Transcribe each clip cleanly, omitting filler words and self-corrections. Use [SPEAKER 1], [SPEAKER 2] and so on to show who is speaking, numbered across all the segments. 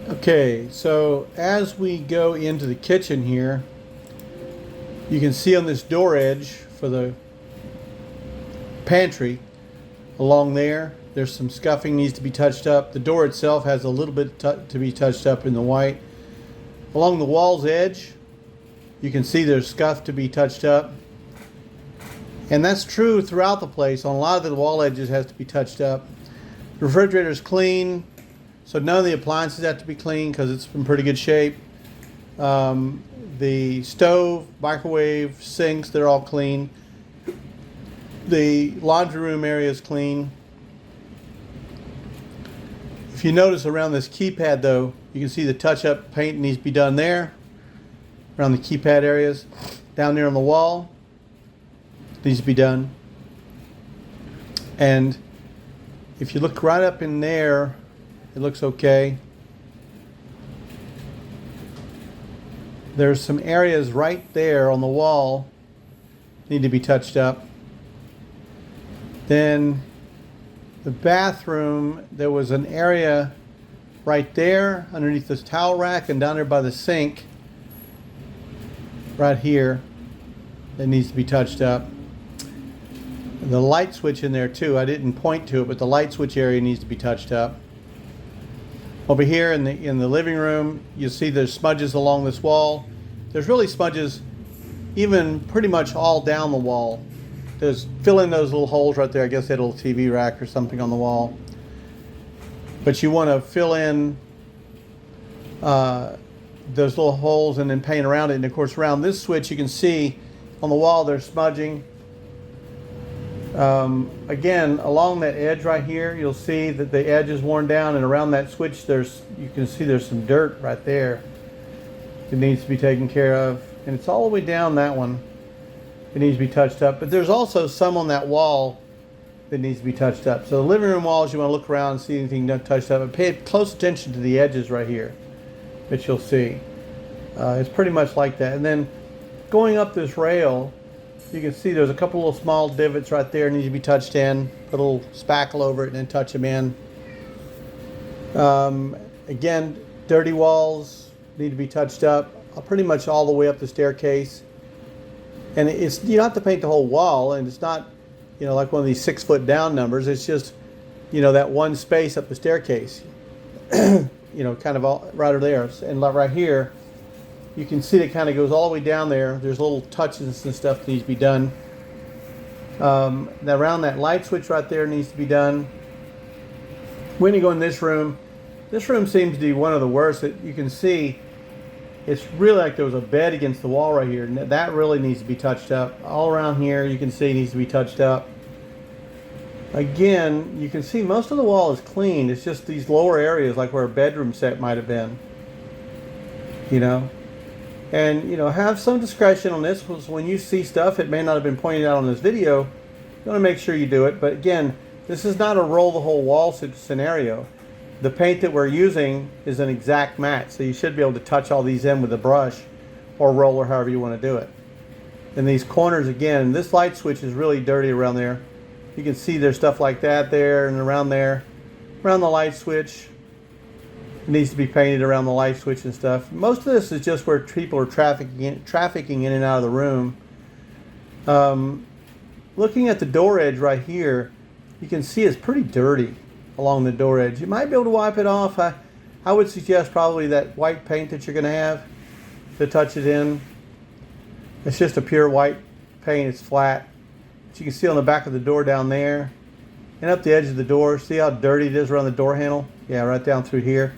[SPEAKER 1] Okay, so as we go into the kitchen here, you can see on this door edge for the pantry along there's some scuffing needs to be touched up. The door itself has a little bit to be touched up in the white. Along the wall's edge, you can see there's scuff to be touched up. And that's true throughout the place. On a lot of the wall edges has to be touched up. The refrigerator's clean, so none of the appliances have to be clean because it's in pretty good shape. The stove, microwave, sinks, they're all clean. The laundry room area is clean. If you notice around this keypad though, you can see the touch-up paint needs to be done there. Around the keypad areas. Down there on the wall, needs to be done. And if you look right up in there, it looks okay. There's some areas right there on the wall need to be touched up. Then the bathroom, there was an area right there underneath this towel rack and down there by the sink right here that needs to be touched up. The light switch in there too, I didn't point to it, but the light switch area needs to be touched up. Over here in the living room, you see there's smudges along this wall. There's really smudges even pretty much all down the wall. Fill in those little holes right there. I guess they had a little TV rack or something on the wall. But you want to fill in those little holes and then paint around it. And of course around this switch you can see on the wall there's smudging. Again, along that edge right here, you'll see that the edge is worn down, and around that switch you can see there's some dirt right there. It needs to be taken care of, and it's all the way down that one. It needs to be touched up, but there's also some on that wall that needs to be touched up. So the living room walls, you want to look around and see anything not touched up, but pay close attention to the edges right here that you'll see. It's pretty much like that. And then going up this rail, you can see there's a couple little small divots right there need to be touched in. Put a little spackle over it and then touch them in. Again, dirty walls need to be touched up pretty much all the way up the staircase. And you don't have to paint the whole wall, and it's not, like one of these 6 foot down numbers. It's just, that one space up the staircase. Kind of all right there. And right here, you can see it kind of goes all the way down there. There's little touches and stuff that needs to be done. Around that light switch right there needs to be done. When you go in this room seems to be one of the worst. You can see it's really like there was a bed against the wall right here. And that really needs to be touched up. All around here you can see it needs to be touched up. Again, you can see most of the wall is clean. It's just these lower areas like where a bedroom set might have been. And have some discretion on this, because when you see stuff it may not have been pointed out on this video. You want to make sure you do it. But again, this is not a roll the whole wall scenario. The paint that we're using is an exact match, so you should be able to touch all these in with a brush or roller, however you want to do it. And these corners, again, this light switch is really dirty around there. You can see there's stuff like that there and around there. Around the light switch, it needs to be painted around the light switch and stuff. Most of this is just where people are trafficking in and out of the room. Looking at the door edge right here, you can see it's pretty dirty along the door edge. You might be able to wipe it off. I would suggest probably that white paint that you're going to have to touch it in. It's just a pure white paint. It's flat. But you can see on the back of the door down there and up the edge of the door. See how dirty it is around the door handle? Yeah, right down through here.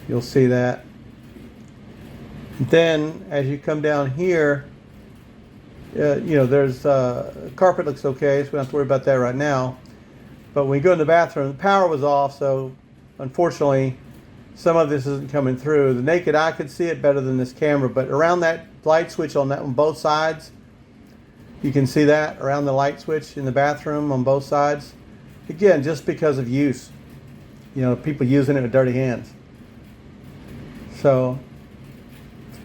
[SPEAKER 1] You'll see that. And then as you come down here, there's carpet looks okay, so we don't have to worry about that right now. But when we go in the bathroom, the power was off, so unfortunately some of this isn't coming through. The naked eye could see it better than this camera, but around that light switch on both sides, you can see that around the light switch in the bathroom on both sides. Again, just because of use. People using it with dirty hands. So,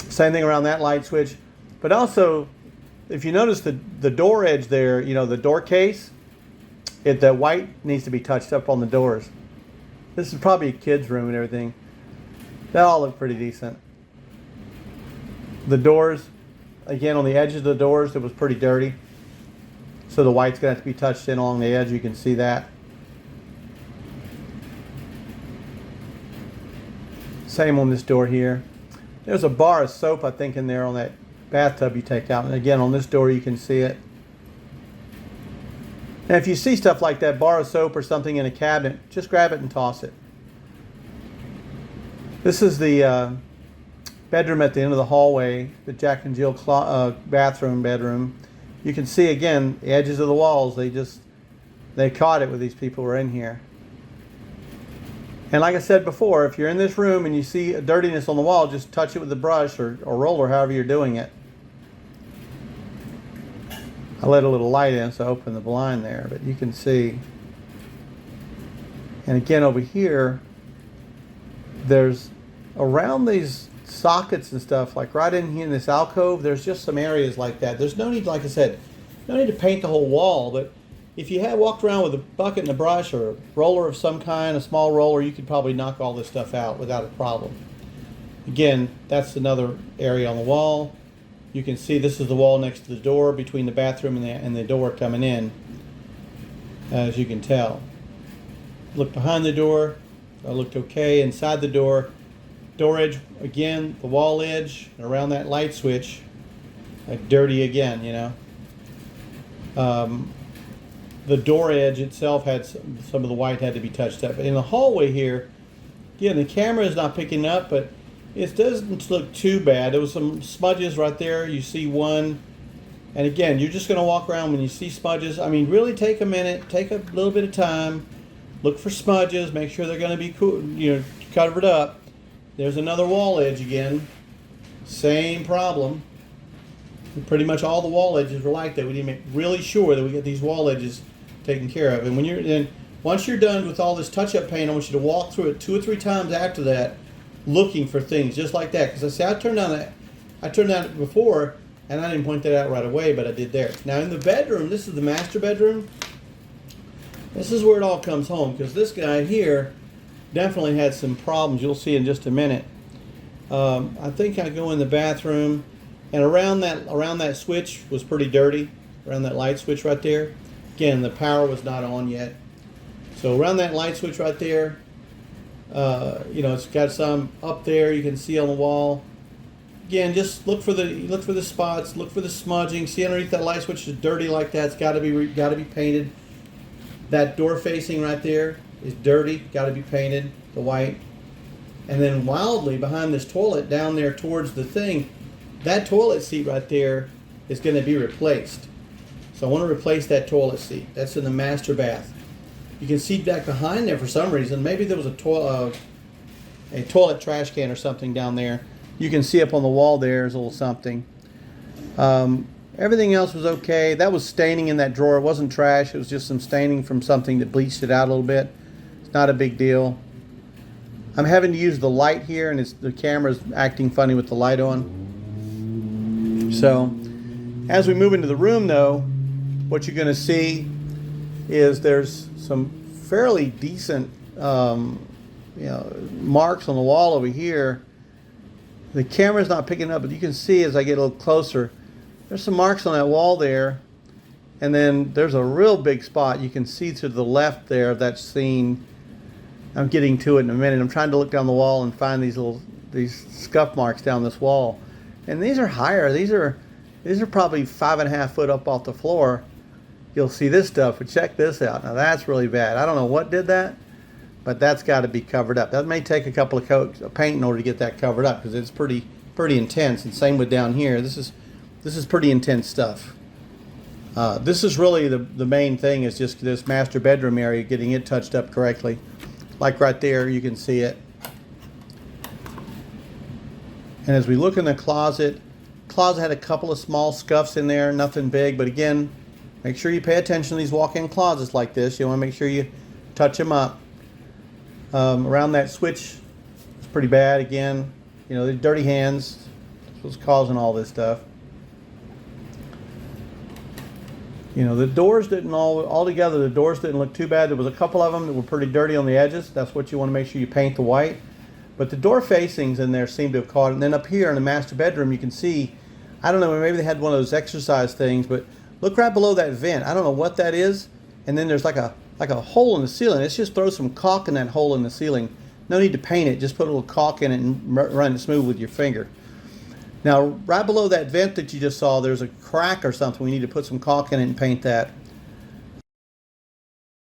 [SPEAKER 1] same thing around that light switch. But also, if you notice the door edge there, the door case, the white needs to be touched up on the doors. This is probably a kid's room and everything. They all look pretty decent. The doors, again, on the edges of the doors, it was pretty dirty. So the white's going to have to be touched in along the edge. You can see that. Same on this door here. There's a bar of soap, I think, in there on that bathtub you take out. And again, on this door, you can see it. And if you see stuff like that, bar of soap or something in a cabinet, just grab it and toss it. This is the bedroom at the end of the hallway, the Jack and Jill bedroom. You can see, again, the edges of the walls. They caught it when these people were in here. And like I said before, if you're in this room and you see a dirtiness on the wall, just touch it with a brush or roller, however you're doing it. I let a little light in, so I opened the blind there, but you can see. And again, over here, there's around these sockets and stuff, like right in here in this alcove, there's just some areas like that. There's no need, like I said, no need to paint the whole wall, but if you had walked around with a bucket and a brush or a roller of some kind, a small roller, you could probably knock all this stuff out without a problem. Again, that's another area on the wall. You can see this is the wall next to the door between the bathroom and the door coming in, as you can tell. Look behind the door, it looked okay. Inside the door edge, again, the wall edge around that light switch, dirty again, you know. The door edge itself had some of the white had to be touched up. But in the hallway here, again, the camera is not picking up, but it doesn't look too bad. There was some smudges right there. You see one. And again, you're just going to walk around when you see smudges. I mean, really take a minute, take a little bit of time, look for smudges, make sure they're going to be cool, you know, covered up. There's another wall edge again. Same problem. Pretty much all the wall edges were like that. We need to make really sure that we get these wall edges taken care of. And once you're done with all this touch-up paint, I want you to walk through it 2 or 3 times after that, looking for things just like that. Because I turned down it before, and I didn't point that out right away, but I did there. Now in the bedroom, this is the master bedroom. This is where it all comes home, because this guy here definitely had some problems. You'll see in just a minute. I think I go in the bathroom, and around that switch was pretty dirty. Around that light switch right there. Again, the power was not on yet. So around that light switch right there, you know, it's got some up there you can see on the wall. Again, just look for the spots, look for the smudging. See underneath that light switch is dirty like that. It's got to be painted. That door facing right there is dirty, got to be painted, the white. And then wildly behind this toilet down there towards the thing, that toilet seat right there is going to be replaced. So I want to replace that toilet seat. That's in the master bath. You can see back behind there for some reason, maybe there was a toilet trash can or something down there. You can see up on the wall there's a little something. Everything else was okay. That was staining in that drawer. It wasn't trash. It was just some staining from something that bleached it out a little bit. It's not a big deal. I'm having to use the light here, and the camera's acting funny with the light on. So, as we move into the room, though, what you're going to see is there's some fairly decent marks on the wall over here. The camera's not picking up, but you can see as I get a little closer, there's some marks on that wall there, and then there's a real big spot. You can see to the left there of that scene. I'm getting to it in a minute. I'm trying to look down the wall and find these scuff marks down this wall, and these are higher. These are probably 5.5 foot up off the floor. You'll see this stuff, but check this out. Now that's really bad. I don't know what did that, but that's got to be covered up. That may take a couple of coats of paint in order to get that covered up, because it's pretty intense. And same with down here. This is pretty intense stuff. This is really the main thing, is just this master bedroom area, getting it touched up correctly. Like right there, you can see it. And as we look in the closet had a couple of small scuffs in there, nothing big, but again, make sure you pay attention to these walk-in closets like this. You want to make sure you touch them up. Around that switch, it's pretty bad again. You know, the dirty hands, that's what's causing all this stuff. You know, the doors didn't altogether, the doors didn't look too bad. There was a couple of them that were pretty dirty on the edges. That's what you want to make sure you paint the white. But the door facings in there seem to have caught it. And then up here in the master bedroom, you can see, I don't know, maybe they had one of those exercise things, but look right below that vent. I don't know what that is. And then there's like a hole in the ceiling. Let's just throw some caulk in that hole in the ceiling. No need to paint it. Just put a little caulk in it and run it smooth with your finger. Now, right below that vent that you just saw, there's a crack or something. We need to put some caulk in it and paint that.